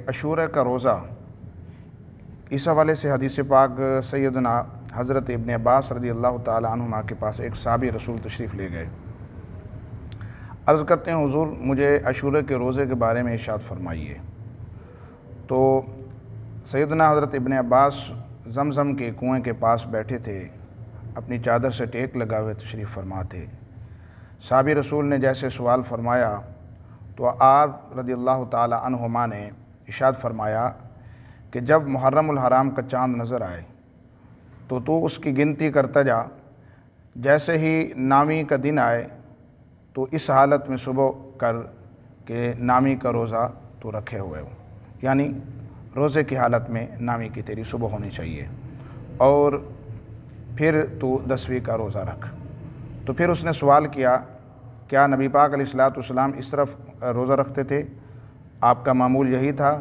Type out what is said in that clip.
عاشورہ کا روزہ، اس حوالے سے حدیث پاک سیدنا حضرت ابن عباس رضی اللہ تعالی عنہما کے پاس ایک صحابی رسول تشریف لے گئے۔ عرض کرتے ہیں حضور مجھے عاشورہ کے روزے کے بارے میں ارشاد فرمائیے۔ تو سیدنا حضرت ابن عباس زمزم کے کنویں کے پاس بیٹھے تھے، اپنی چادر سے ٹیک لگا ہوئے تشریف فرما تھے۔ صحابی رسول نے جیسے سوال فرمایا تو آپ رضی اللہ تعالی عنہما نے ارشاد فرمایا کہ جب محرم الحرام کا چاند نظر آئے تو اس کی گنتی کرتا جا، جیسے ہی نامی کا دن آئے تو اس حالت میں صبح کر کہ نامی کا روزہ تو رکھے ہوئے ہو، یعنی روزے کی حالت میں نامی کی تیری صبح ہونی چاہیے، اور پھر تو 10ویں کا روزہ رکھ۔ تو پھر اس نے سوال کیا کیا نبی پاک علیہ الصلوۃ والسلام اس طرف روزہ رکھتے تھے؟ آپ کا معمول یہی تھا؟